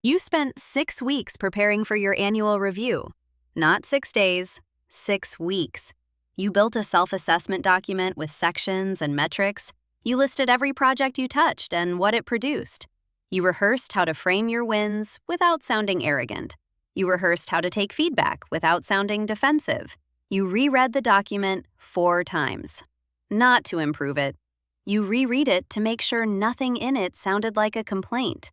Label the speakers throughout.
Speaker 1: You spent 6 weeks preparing for your annual review. Not 6 days, 6 weeks. You built a self-assessment document with sections and metrics. You listed every project you touched and what it produced. You rehearsed how to frame your wins without sounding arrogant. You rehearsed how to take feedback without sounding defensive. You reread the document 4 times. Not to improve it. You reread it to make sure nothing in it sounded like a complaint.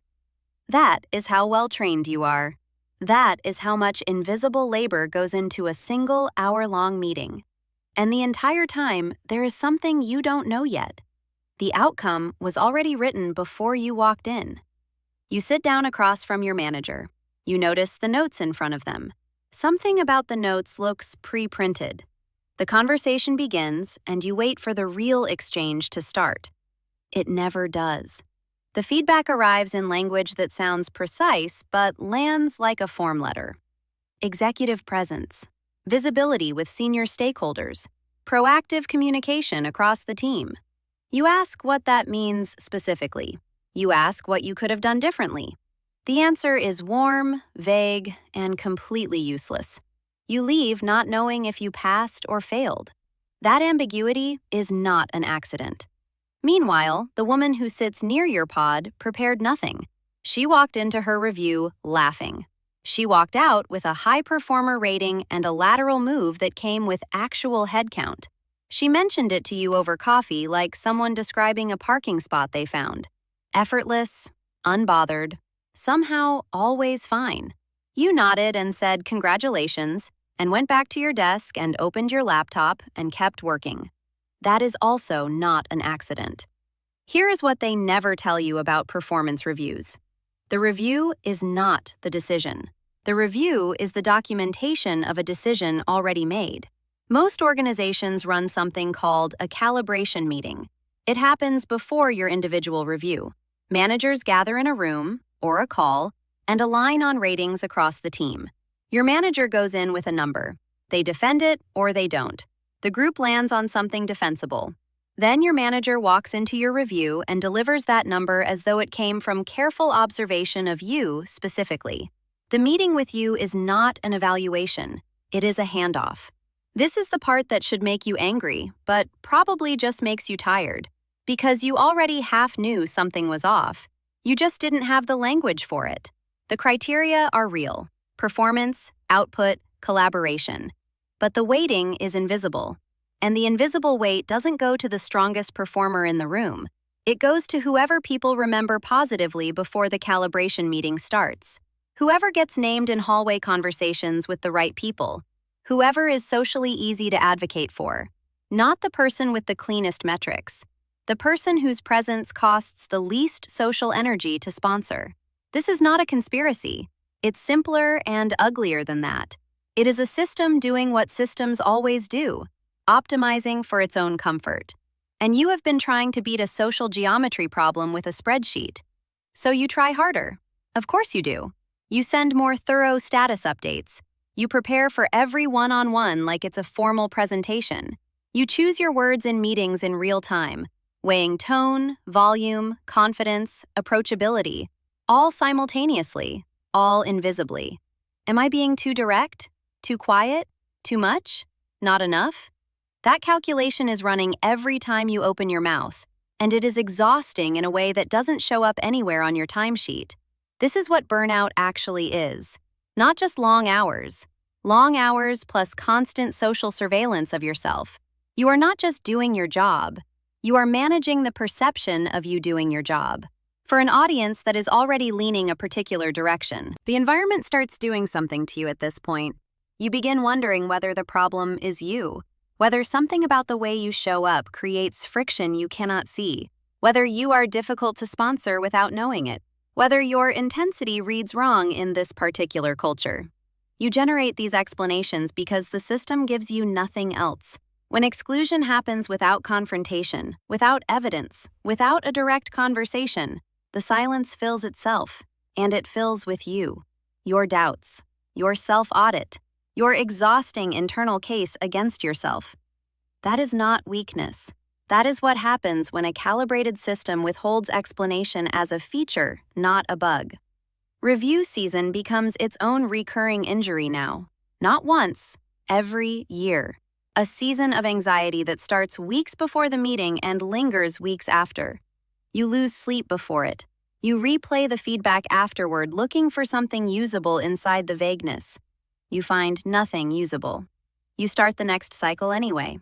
Speaker 1: That is how well-trained you are. That is how much invisible labor goes into a single hour-long meeting. And the entire time, there is something you don't know yet. The outcome was already written before you walked in. You sit down across from your manager. You notice the notes in front of them. Something about the notes looks pre-printed. The conversation begins, and you wait for the real exchange to start. It never does. The feedback arrives in language that sounds precise but lands like a form letter. Executive presence, visibility with senior stakeholders, proactive communication across the team. You ask what that means specifically. You ask what you could have done differently. The answer is warm, vague, and completely useless. You leave not knowing if you passed or failed. That ambiguity is not an accident. Meanwhile, the woman who sits near your pod prepared nothing. She walked into her review laughing. She walked out with a high performer rating and a lateral move that came with actual headcount. She mentioned it to you over coffee like someone describing a parking spot they found. Effortless, unbothered, somehow always fine. You nodded and said congratulations, and went back to your desk and opened your laptop and kept working. That is also not an accident. Here is what they never tell you about performance reviews. The review is not the decision. The review is the documentation of a decision already made. Most organizations run something called a calibration meeting. It happens before your individual review. Managers gather in a room, or a call, and align on ratings across the team. Your manager goes in with a number. They defend it or they don't. The group lands on something defensible. Then your manager walks into your review and delivers that number as though it came from careful observation of you specifically. The meeting with you is not an evaluation. It is a handoff. This is the part that should make you angry, but probably just makes you tired. Because you already half knew something was off. You just didn't have the language for it. The criteria are real. Performance, output, collaboration. But the weighting is invisible. And the invisible weight doesn't go to the strongest performer in the room. It goes to whoever people remember positively before the calibration meeting starts. Whoever gets named in hallway conversations with the right people. Whoever is socially easy to advocate for. Not the person with the cleanest metrics. The person whose presence costs the least social energy to sponsor. This is not a conspiracy. It's simpler and uglier than that. It is a system doing what systems always do, optimizing for its own comfort. And you have been trying to beat a social geometry problem with a spreadsheet. So you try harder. Of course you do. You send more thorough status updates. You prepare for every one-on-one like it's a formal presentation. You choose your words in meetings in real time, weighing tone, volume, confidence, approachability, all simultaneously, all invisibly. Am I being too direct? Too quiet? Too much? Not enough? That calculation is running every time you open your mouth, and it is exhausting in a way that doesn't show up anywhere on your timesheet. This is what burnout actually is. Not just long hours plus constant social surveillance of yourself. You are not just doing your job. You are managing the perception of you doing your job. For an audience that is already leaning a particular direction. The environment starts doing something to you at this point. You begin wondering whether the problem is you, whether something about the way you show up creates friction you cannot see, whether you are difficult to sponsor without knowing it, whether your intensity reads wrong in this particular culture. You generate these explanations because the system gives you nothing else. When exclusion happens without confrontation, without evidence, without a direct conversation, the silence fills itself, and it fills with you, your doubts, your self-audit, your exhausting internal case against yourself. That is not weakness. That is what happens when a calibrated system withholds explanation as a feature, not a bug. Review season becomes its own recurring injury now. Not once, every year. A season of anxiety that starts weeks before the meeting and lingers weeks after. You lose sleep before it. You replay the feedback afterward looking for something usable inside the vagueness. You find nothing usable. You start the next cycle anyway.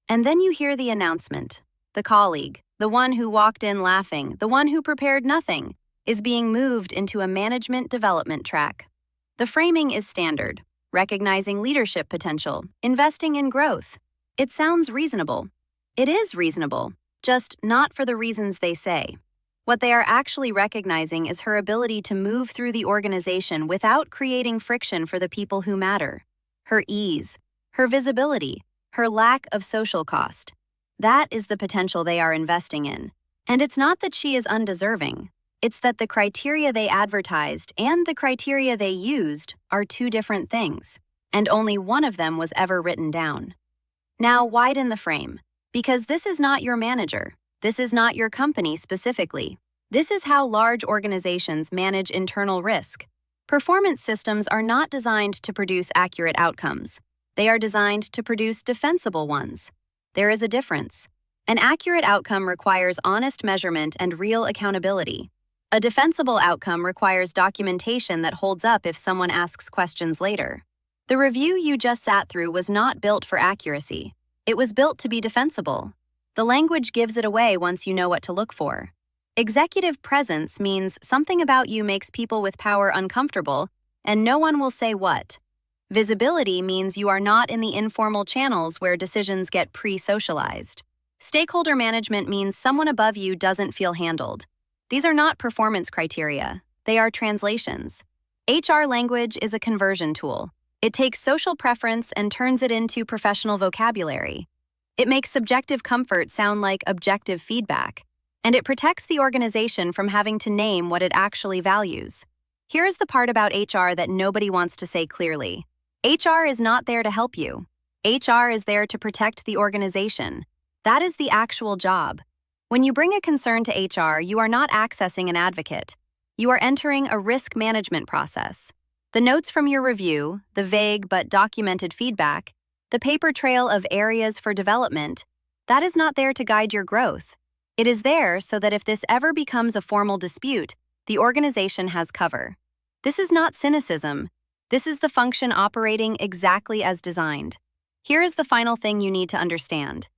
Speaker 1: And then you hear the announcement. The colleague, the one who walked in laughing, the one who prepared nothing, is being moved into a management development track. The framing is standard, recognizing leadership potential, investing in growth. It sounds reasonable. It is reasonable, just not for the reasons they say. What they are actually recognizing is her ability to move through the organization without creating friction for the people who matter. Her ease, her visibility, her lack of social cost. That is the potential they are investing in. And it's not that she is undeserving. It's that the criteria they advertised and the criteria they used are two different things, and only one of them was ever written down. Now widen the frame, because this is not your manager. This is not your company specifically. This is how large organizations manage internal risk. Performance systems are not designed to produce accurate outcomes. They are designed to produce defensible ones. There is a difference. An accurate outcome requires honest measurement and real accountability. A defensible outcome requires documentation that holds up if someone asks questions later. The review you just sat through was not built for accuracy. It was built to be defensible. The language gives it away once you know what to look for. Executive presence means something about you makes people with power uncomfortable, and no one will say what. Visibility means you are not in the informal channels where decisions get pre-socialized. Stakeholder management means someone above you doesn't feel handled. These are not performance criteria. They are translations. HR language is a conversion tool. It takes social preference and turns it into professional vocabulary. It makes subjective comfort sound like objective feedback. And it protects the organization from having to name what it actually values. Here's the part about HR that nobody wants to say clearly. HR is not there to help you. HR is there to protect the organization. That is the actual job. When you bring a concern to HR, you are not accessing an advocate. You are entering a risk management process. The notes from your review, the vague but documented feedback, the paper trail of areas for development, that is not there to guide your growth. It is there so that if this ever becomes a formal dispute, the organization has cover. This is not cynicism. This is the function operating exactly as designed. Here is the final thing you need to understand.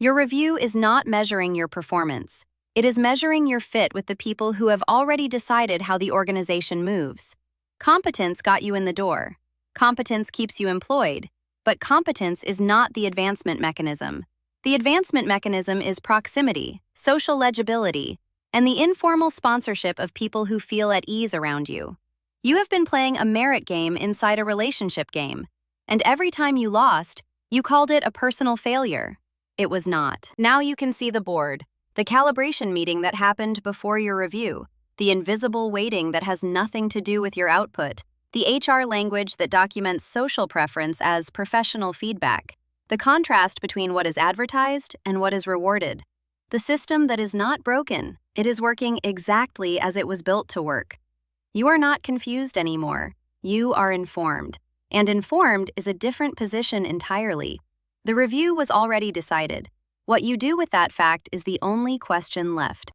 Speaker 1: Your review is not measuring your performance. It is measuring your fit with the people who have already decided how the organization moves. Competence got you in the door. Competence keeps you employed. But competence is not the advancement mechanism. The advancement mechanism is proximity, social legibility, and the informal sponsorship of people who feel at ease around you. You have been playing a merit game inside a relationship game, and every time you lost, you called it a personal failure. It was not. Now you can see the board, the calibration meeting that happened before your review, the invisible weighting that has nothing to do with your output, the HR language that documents social preference as professional feedback, the contrast between what is advertised and what is rewarded. The system that is not broken, it is working exactly as it was built to work. You are not confused anymore. You are informed. And informed is a different position entirely. The review was already decided. What you do with that fact is the only question left.